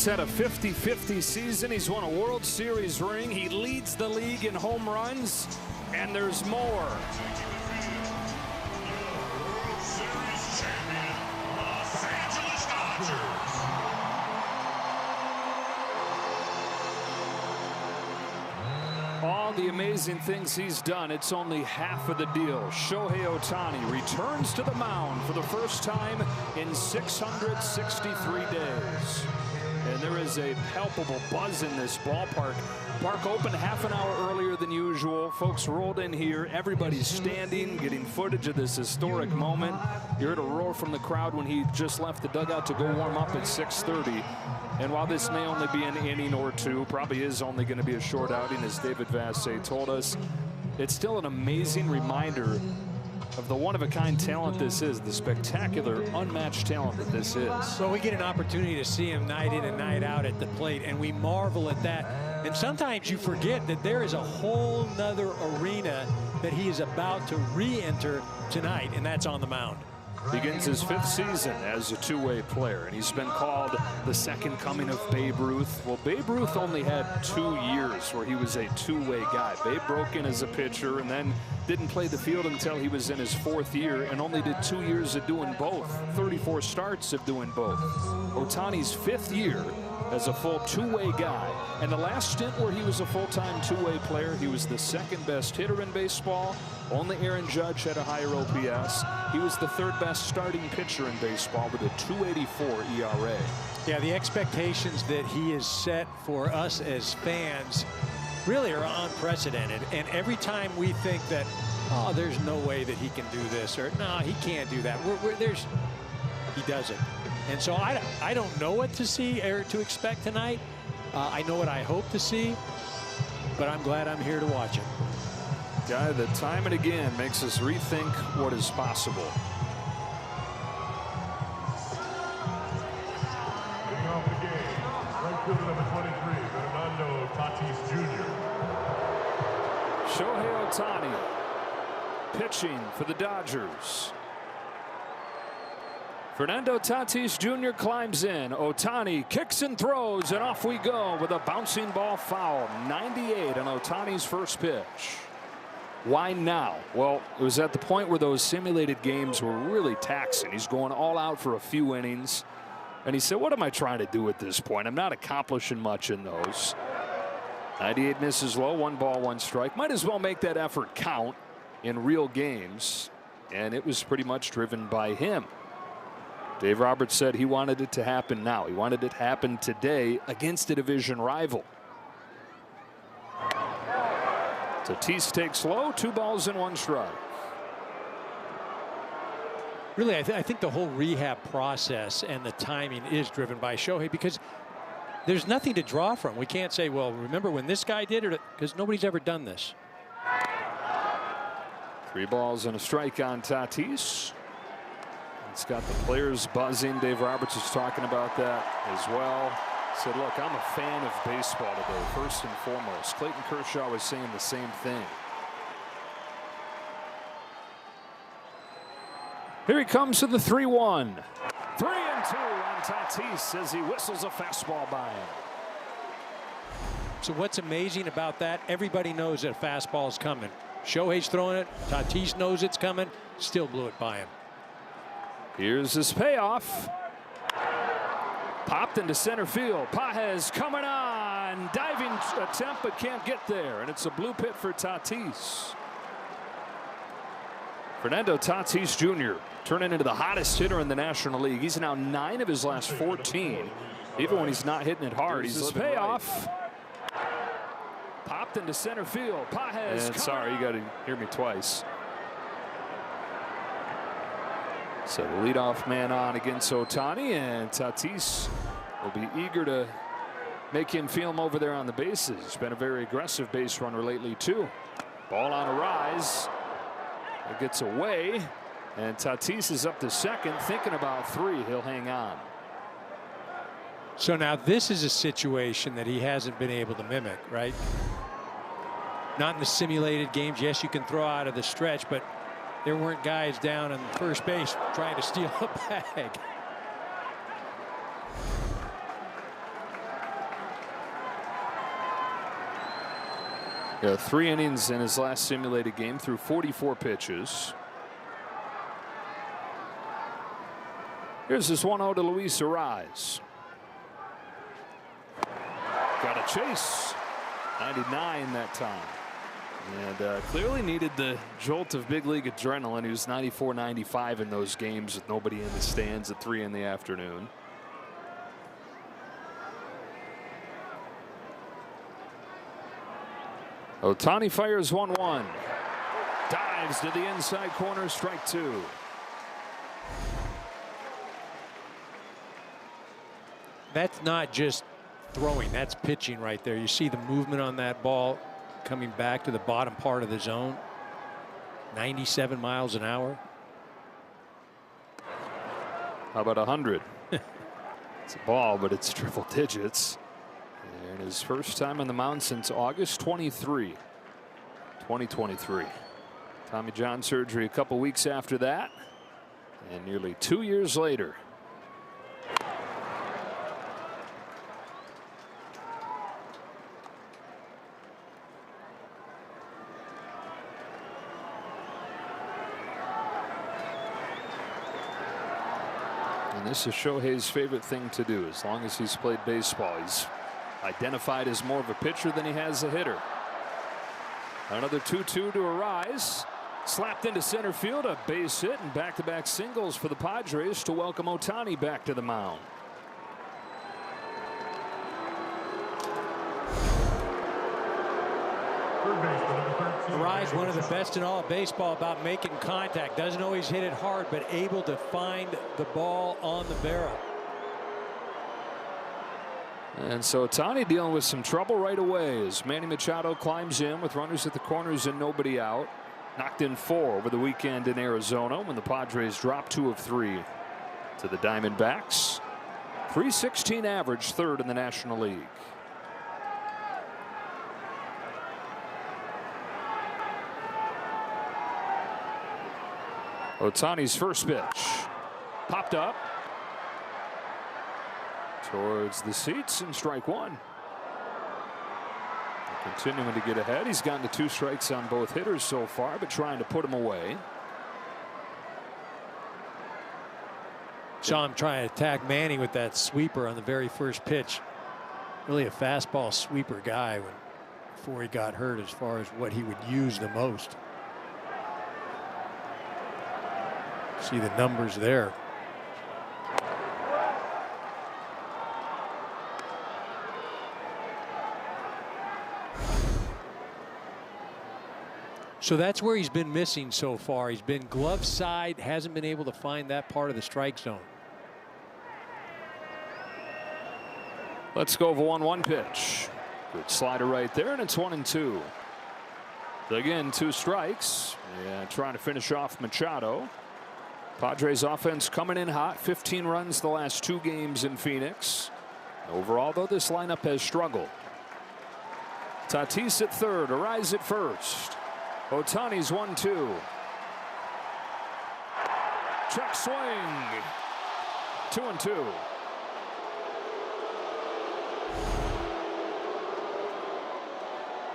Ohtani's had a 50-50 season. He's won a World Series ring. He leads the league in home runs, and there's more. World Series champion, Los Angeles Dodgers. All the amazing things he's done, it's only half of the deal. Shohei Ohtani returns to the mound for the first time in 663 days. And there is a palpable buzz in this ballpark. Park opened half an hour earlier than usual. Folks rolled in here. Everybody's standing, getting footage of this historic moment. You heard a roar from the crowd when he just left the dugout to go warm up at 6:30. And while this may only be an inning or two, probably is only going to be a short outing, as David Vassay told us, it's still an amazing reminder of the one-of-a-kind talent this is, the spectacular, unmatched talent that this is. Well, we get an opportunity to see him night in and night out at the plate, and we marvel at that. And sometimes you forget that there is a whole nother arena that he is about to re-enter tonight, and that's on the mound. Begins his 5th season as a two-way player, and he's been called the second coming of Babe Ruth. Well, Babe Ruth only had 2 years where he was a two-way guy. Babe broke in as a pitcher and then didn't play the field until he was in his 4th year, and only did 2 years of doing both, 34 starts of doing both. Ohtani's 5th year as a full two-way guy, and the last stint where he was a full-time two-way player, he was the 2nd best hitter in baseball. Only Aaron Judge had a higher OPS. He was the 3rd best starting pitcher in baseball with a 2.84 ERA. Yeah, the expectations that he has set for us as fans really are unprecedented. And every time we think that, oh, there's no way that he can do this, or no, he can't do that, he does it. And so I don't know what to see or to expect tonight. I know what I hope to see, but I'm glad I'm here to watch it. Guy that time and again makes us rethink what is possible. Leading off the game, right fielder number 23, Fernando Tatis Jr. Shohei Ohtani pitching for the Dodgers. Fernando Tatis Jr. climbs in. Ohtani kicks and throws, and off we go with a bouncing ball foul. 98 on Ohtani's first pitch. Why now? Well, it was at the point where those simulated games were really taxing. He's going all out for a few innings, and he said, what am I trying to do at this point? I'm not accomplishing much in those. 98 misses low, 1 ball, 1 strike. Might as well make that effort count in real games, and it was pretty much driven by him. Dave Roberts said he wanted it to happen now. He wanted it to happen today against a division rival. Tatis takes low, 2 balls and 1 strike. Really, I think the whole rehab process and the timing is driven by Shohei, because there's nothing to draw from. We can't say, well, remember when this guy did it, because nobody's ever done this. 3 balls and a strike on Tatis. It's got the players buzzing. Dave Roberts was talking about that as well. Said, look, I'm a fan of baseball today, first and foremost. Clayton Kershaw was saying the same thing. Here he comes to the 3-1. 3-2 on Tatis as he whistles a fastball by him. So what's amazing about that, everybody knows that a fastball is coming. Shohei's throwing it. Tatis knows it's coming. Still blew it by him. Here's his payoff. Popped into center field. Pages coming on. Diving attempt, but can't get there. And it's a blue pit for Tatis. Fernando Tatis Jr. turning into the hottest hitter in the National League. He's now 9 of his last 14. Even when he's not hitting it hard, he's his payoff. Popped into center field. Pages. And sorry, you got to hear me twice. So the leadoff man on against Ohtani, and Tatis will be eager to make him feel him over there on the bases. He's been a very aggressive base runner lately too. Ball on a rise. It gets away, and Tatis is up to second, thinking about 3. He'll hang on. So now this is a situation that he hasn't been able to mimic, right? Not in the simulated games. Yes, you can throw out of the stretch, but there weren't guys down on first base trying to steal a bag. Yeah, 3 innings in his last simulated game through 44 pitches. Here's his 1-0 to Luis Arise. Got a chase. 99 that time. And clearly needed the jolt of big league adrenaline. He was 94-95 in those games with nobody in the stands at 3 in the afternoon. Ohtani fires 1-1. Dives to the inside corner, strike 2. That's not just throwing, that's pitching right there. You see the movement on that ball coming back to the bottom part of the zone. 97 miles an hour. How about 100? It's a ball, but it's triple digits. And his first time on the mound since August 23, 2023. Tommy John surgery a couple weeks after that, and nearly 2 years later. And this is Shohei's favorite thing to do as long as he's played baseball. He's identified as more of a pitcher than he has a hitter. Another 2-2 to Arise. Slapped into center field, a base hit, and back-to-back singles for the Padres to welcome Ohtani back to the mound. Arise, one of the best in all of baseball about making contact. Doesn't always hit it hard, but able to find the ball on the barrel. And so Ohtani dealing with some trouble right away as Manny Machado climbs in with runners at the corners and nobody out. Knocked in 4 over the weekend in Arizona when the Padres dropped 2 of 3 to the Diamondbacks. .316 average, 3rd in the National League. Ohtani's first pitch popped up towards the seats, and strike 1. Continuing to get ahead. He's gotten to 2 strikes on both hitters so far, but trying to put him away. Saw him trying to attack Manny with that sweeper on the very first pitch. Really a fastball sweeper guy before he got hurt, as far as what he would use the most. See the numbers there. So that's where he's been missing so far. He's been glove side, hasn't been able to find that part of the strike zone. Let's go over 1-1 pitch. Good slider right there, and it's 1-2. Again, 2 strikes. Yeah, trying to finish off Machado. Padres offense coming in hot. 15 runs the last 2 games in Phoenix. Overall, though, this lineup has struggled. Tatis at 3rd, Arise at 1st. Ohtani's 1-2. Check swing. 2-2.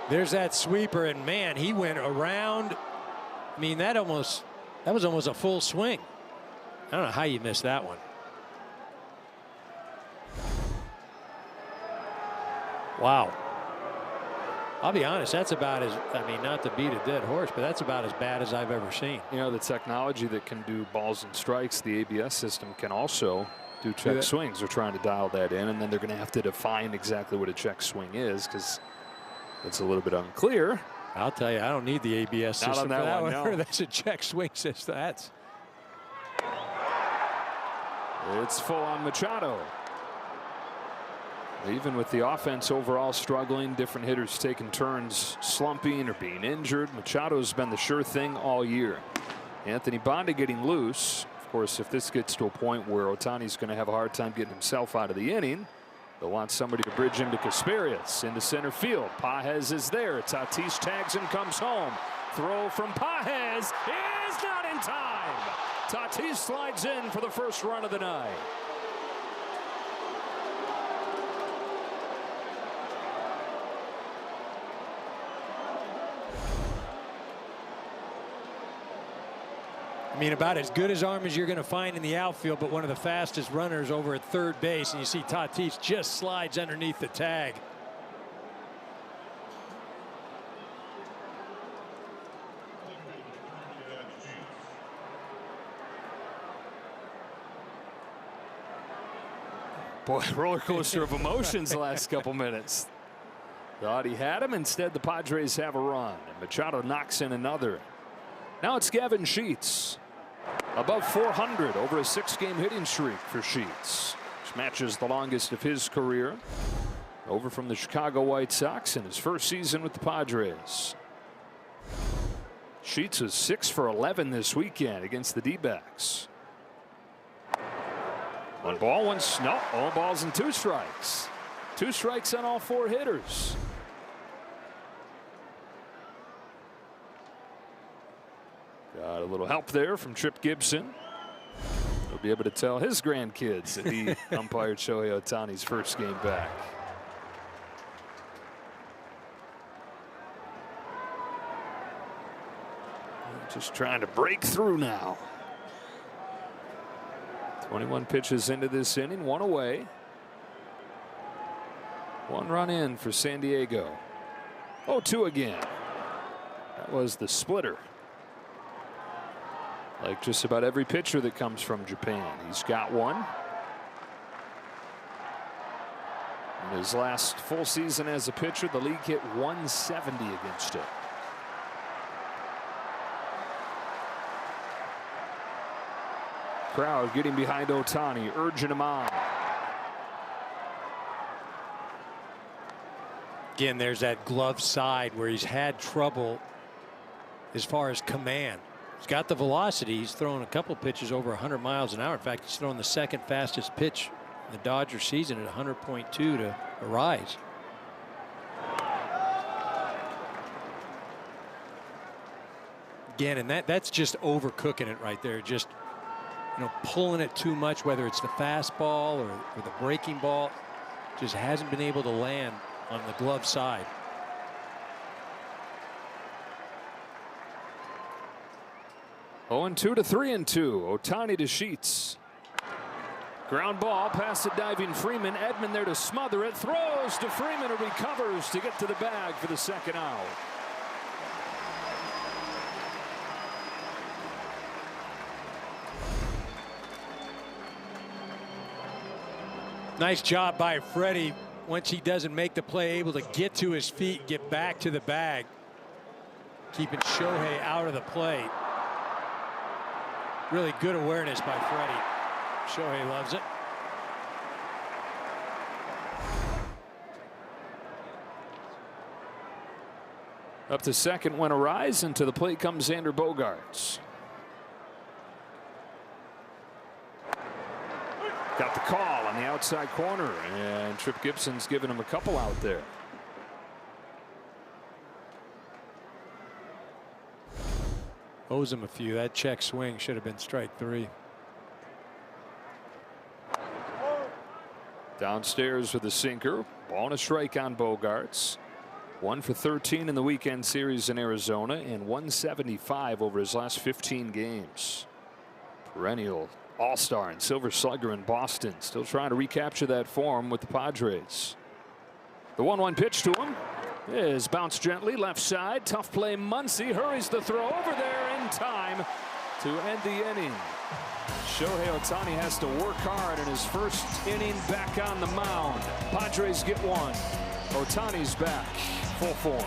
There's that sweeper, and man, he went around. I mean, that was almost a full swing. I don't know how you missed that one. Wow. I'll be honest, that's about as, I mean, not to beat a dead horse, but that's about as bad as I've ever seen. You know, the technology that can do balls and strikes, the ABS system can also do check swings. They're trying to dial that in, and then they're going to have to define exactly what a check swing is, because it's a little bit unclear. I'll tell you, I don't need the ABS system for that one. No. That's a check swing system. That's. It's full on Machado. Even with the offense overall struggling, different hitters taking turns slumping or being injured, Machado's been the sure thing all year. Anthony Bonda getting loose. Of course, if this gets to a point where Ohtani's going to have a hard time getting himself out of the inning, they'll want somebody to bridge him to Casparius into center field. Pages is there. Tatis tags and comes home. Throw from Pages is not in time. Tatis slides in for the first run of the night. I mean, about as good as arm as you're going to find in the outfield, but one of the fastest runners over at third base. And you see Tatis just slides underneath the tag. Boy, roller coaster of emotions the last couple minutes. Thought he had him. Instead, the Padres have a run. And Machado knocks in another. Now it's Gavin Sheets. Above 400 over a 6-game hitting streak for Sheets, which matches the longest of his career. Over from the Chicago White Sox in his first season with the Padres. Sheets is 6 for 11 this weekend against the D-backs. 1 ball, 1 no, all balls and 2 strikes. 2 strikes on all 4 hitters. Got a little help there from Trip Gibson. He'll be able to tell his grandkids that he umpired Shohei Ohtani's first game back. Just trying to break through now. 21 pitches into this inning, 1 away. 1 run in for San Diego. 0-2 again. That was the splitter. Like just about every pitcher that comes from Japan, he's got one. In his last full season as a pitcher, the league hit 170 against it. Crowd getting behind Ohtani, urging him on. Again, there's that glove side where he's had trouble as far as command. He's got the velocity. He's thrown a couple pitches over 100 miles an hour. In fact, he's thrown the 2nd fastest pitch in the Dodger season at 100.2 to Arise. Again, and that's just overcooking it right there. Just, you know, pulling it too much, whether it's the fastball or the breaking ball. Just hasn't been able to land on the glove side. Oh, 2 to 3-2. Ohtani to Sheets. Ground ball past the diving Freeman. Edman there to smother it. Throws to Freeman, who recovers to get to the bag for the 2nd out. Nice job by Freddie. Once he doesn't make the play, able to get to his feet, get back to the bag, keeping Shohei out of the plate. Really good awareness by Freddie. Shohei loves it. Up to second went Arise, and to the plate comes Xander Bogaerts. Got the call on the outside corner, and Trip Gibson's giving him a couple out there. Owes him a few. That check swing should have been strike 3. Downstairs with a sinker. Ball and a strike on Bogaerts. 1 for 13 in the weekend series in Arizona, and 175 over his last 15 games. Perennial All-Star and Silver Slugger in Boston. Still trying to recapture that form with the Padres. The 1-1 pitch to him is bounced gently left side. Tough play. Muncy hurries the throw over there in time to end the inning. Shohei Ohtani has to work hard in his first inning back on the mound. Padres get 1. Ohtani's back full form.